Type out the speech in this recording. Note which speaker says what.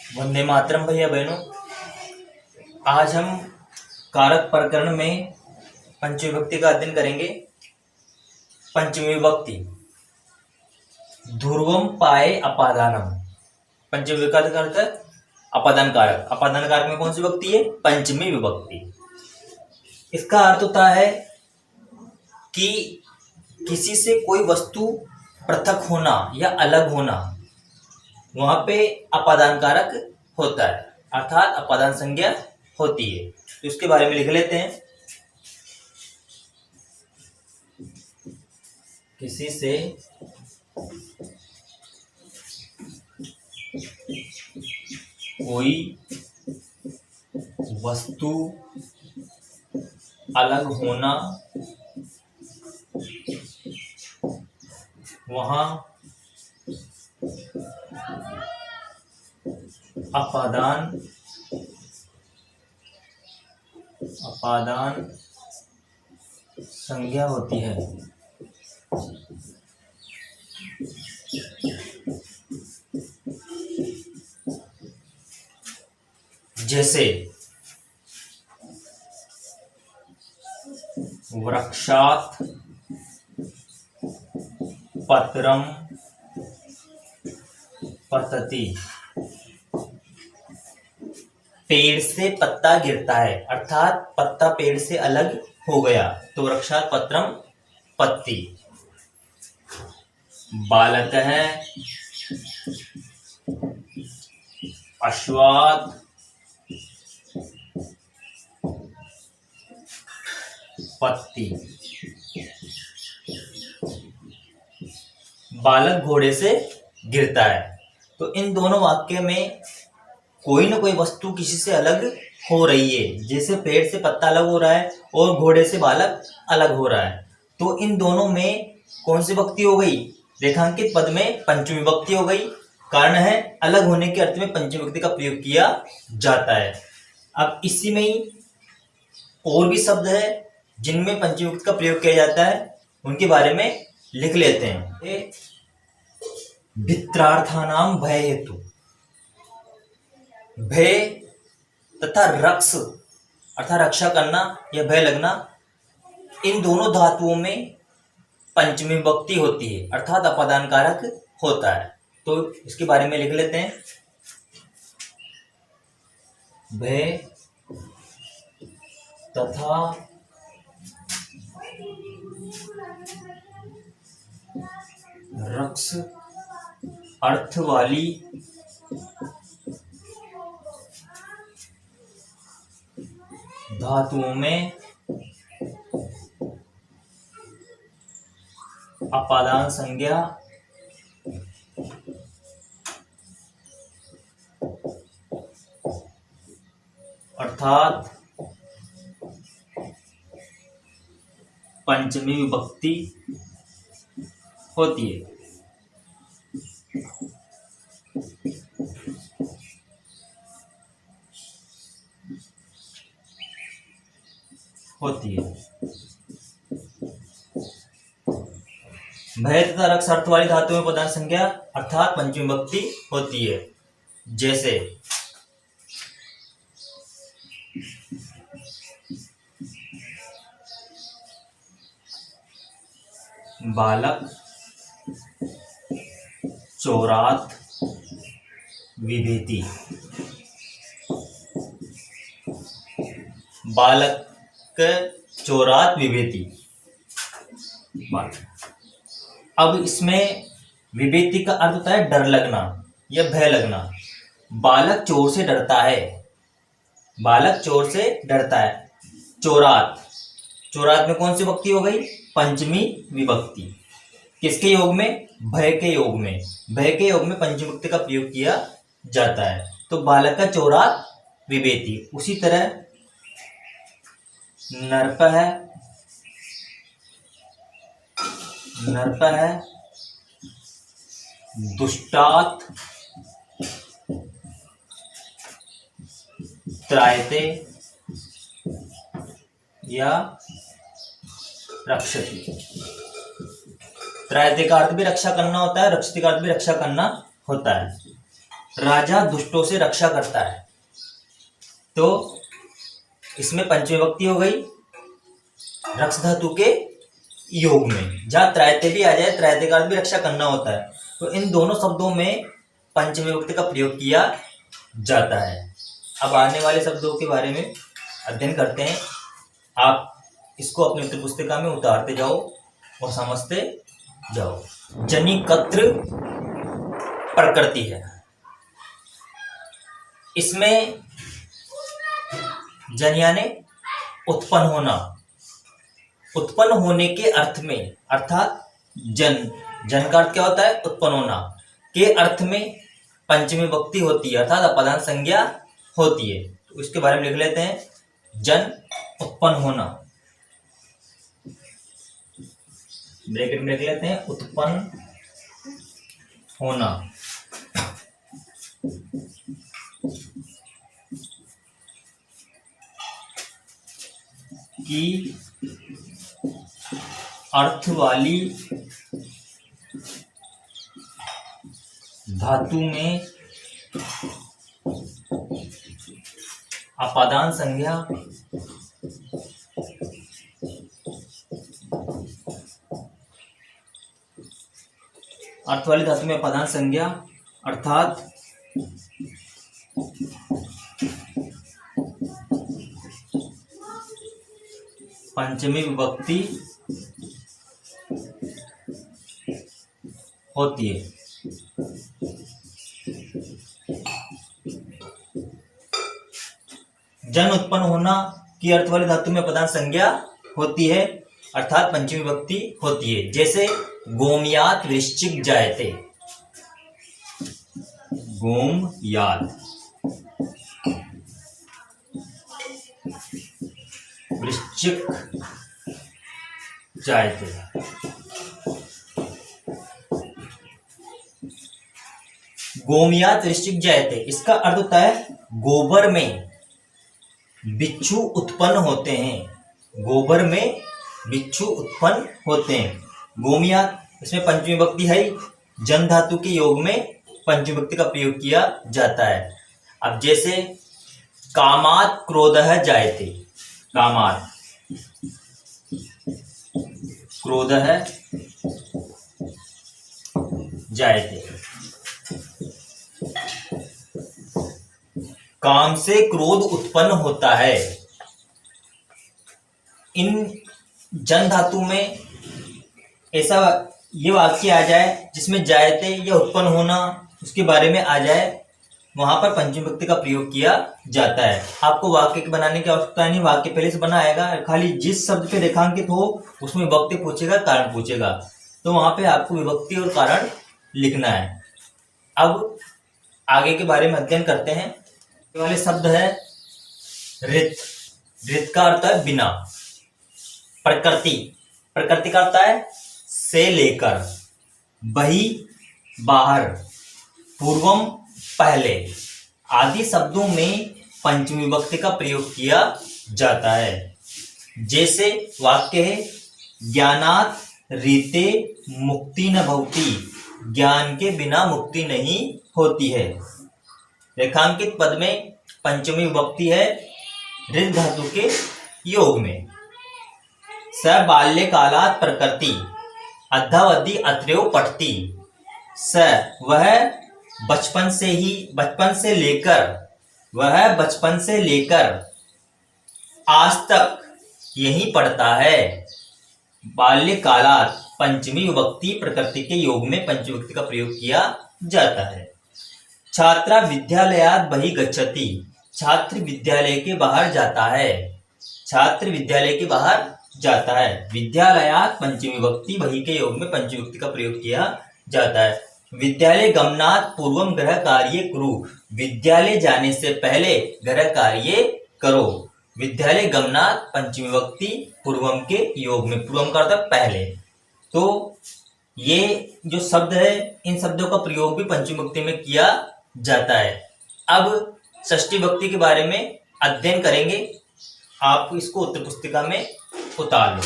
Speaker 1: वंदे मातरम भैया बहनों। आज हम कारक प्रकरण में पंचमी विभक्ति का अध्ययन करेंगे। पंचमी विभक्ति ध्रुवम पाए अपादानम। पंचमी विभक्ति का अर्थ है अपादान कारक। अपादान कारक में कौन सी विभक्ति है? पंचमी विभक्ति। इसका अर्थ होता है कि किसी से कोई वस्तु पृथक होना या अलग होना, वहां पे अपादान कारक होता है, अर्थात अपादान संज्ञा होती है। तो इसके बारे में लिख लेते हैं। किसी से कोई वस्तु अलग होना, वहां अपादान संज्ञा होती है। जैसे वृक्षात् पत्रम पतति। पेड़ से पत्ता गिरता है, अर्थात पत्ता पेड़ से अलग हो गया, तो वृक्षात् पत्रम पत्ती। बालक है अश्वात् पत्ती। बालक घोड़े से गिरता है। तो इन दोनों वाक्य में कोई ना कोई वस्तु किसी से अलग हो रही है। जैसे पेड़ से पत्ता अलग हो रहा है और घोड़े से बालक अलग हो रहा है, तो इन दोनों में कौन सी विभक्ति हो गई? रेखांकित पद में पंचमी विभक्ति हो गई। कारण है अलग होने के अर्थ में पंचमी विभक्ति का प्रयोग किया जाता है। अब इसी में ही और भी शब्द है जिनमें पंचमी विभक्ति का प्रयोग किया जाता है, उनके बारे में लिख लेते हैं। भित्रार्थानाम भय हेतु। भय तथा रक्ष अर्थात रक्षा करना या भय लगना, इन दोनों धातुओं में पंचमी विभक्ति होती है, अर्थात अपादान कारक होता है। तो इसके बारे में लिख लेते हैं। भय तथा रक्ष अर्थ वाली धातुओं में अपादान संज्ञा अर्थात पंचमी विभक्ति होती है। भय तथा रक्ष अर्थ वाली धातु में पदार्थ संज्ञा अर्थात पंचमी विभक्ति होती है। जैसे बालक चोरात विभेति। बालक चोरात विभेति। अब इसमें विभेति का अर्थ होता है डर लगना या भय लगना। बालक चोर से डरता है। बालक चोर से डरता है। चोरात, चोरात में कौन सी विभक्ति हो गई? पंचमी विभक्ति। किसके योग में? भय के योग में। भय के योग में पंचमी विभक्ति का प्रयोग किया जाता है। तो बालक का चोरात विभेति। उसी तरह नरप है दुष्टात त्रायते या रक्षति। त्रायते का अर्थ भी रक्षा करना होता है, रक्षति का अर्थ भी रक्षा करना होता है। राजा दुष्टों से रक्षा करता है। तो इसमें पंचमी विभक्ति हो गई रक्ष धातु के योग में, जहां त्रैते भी आ जाए, त्रैते का अर्थ भी रक्षा करना होता है। तो इन दोनों शब्दों में पंचमी विभक्ति का प्रयोग किया जाता है। अब आने वाले शब्दों के बारे में अध्ययन करते हैं। आप इसको अपनी उत्तर पुस्तिका में उतारते जाओ और समझते जाओ। जनिकत्र प्रकृति है, इसमें जन यानी उत्पन्न होना, उत्पन्न होने के अर्थ में, अर्थात जन का अर्थ क्या होता है? उत्पन्न होना के अर्थ में पंचमी विभक्ति होती है, अर्थात अपदान संज्ञा होती है। तो इसके बारे में लिख लेते हैं। जन उत्पन्न होना, ब्रैकेट में लिख लेते हैं उत्पन्न होना। की अर्थ वाली धातु में अपादान संज्ञा अर्थ वाली धातु में अपादान संज्ञा अर्थात पंचमी विभक्ति होती है। जन उत्पन्न होना की अर्थ वाली धातु में प्रधान संज्ञा होती है, अर्थात पंचमी विभक्ति होती है। जैसे गोमयात वृश्चिक जायते, गोमयात वृश्चिक जायते। गोमयात वृश्चिक जायते, इसका अर्थ होता है गोबर में बिच्छू उत्पन्न होते हैं। गोबर में बिच्छू उत्पन्न होते हैं। गोमयात, इसमें पंचमी विभक्ति है, जन धातु के योग में पंचमी विभक्ति का प्रयोग किया जाता है। अब जैसे कामात क्रोधः जायते, कामात क्रोधः जायते, काम से क्रोध उत्पन्न होता है। इन जन धातु में ऐसा ये वाक्य आ जाए जिसमें जायते या उत्पन्न होना उसके बारे में आ जाए, वहां पर पंचमी विभक्ति का प्रयोग किया जाता है। आपको वाक्य के बनाने की आवश्यकता नहीं, वाक्य पहले से बना आएगा, खाली जिस शब्द पे रेखांकित हो उसमें विभक्ति पूछेगा, कारण पूछेगा, तो वहां पे आपको विभक्ति और कारण लिखना है। अब आगे के बारे में अध्ययन करते हैं। ये वाले शब्द है रित, रित का अर्थ है बिना। प्रकृति, प्रकृति का अर्थ है से लेकर, बही बाहर, पूर्वम पहले आदि शब्दों में पंचमी विभक्ति का प्रयोग किया जाता है। जैसे वाक्य है ज्ञानात रीते मुक्ति न भवति, ज्ञान के बिना मुक्ति नहीं होती है। रेखांकित पद में पंचमी विभक्ति है ऋत धातु के योग में। स बाल्यकालात् प्रकृति अद्धावधि अत्रयो पठति, स वह बचपन से ही, बचपन से लेकर, वह बचपन से लेकर आज तक यही पढ़ता है। बाल्यकालात् पंचमी विभक्ति प्रकृति के योग में पंचमी विभक्ति का प्रयोग किया जाता है। छात्रा विद्यालयात् बहि गच्छति, छात्र विद्यालय के बाहर जाता है। छात्र विद्यालय के बाहर जाता है। विद्यालयात् पंचमी विभक्ति, बहि के योग में पंचमी विभक्ति का प्रयोग किया जाता है। विद्यालय गमनात् पूर्वम गृह कार्य कुरु, विद्यालय जाने से पहले गृह कार्य करो। विद्यालय गमनात् पंचमी विभक्ति पूर्वम के योग में, पूर्वम का अर्थ पहले। तो ये जो शब्द है, इन शब्दों का प्रयोग भी पंचमी विभक्ति में किया जाता है। अब षष्ठी विभक्ति के बारे में अध्ययन करेंगे। आप इसको उत्तर पुस्तिका में उतार लो।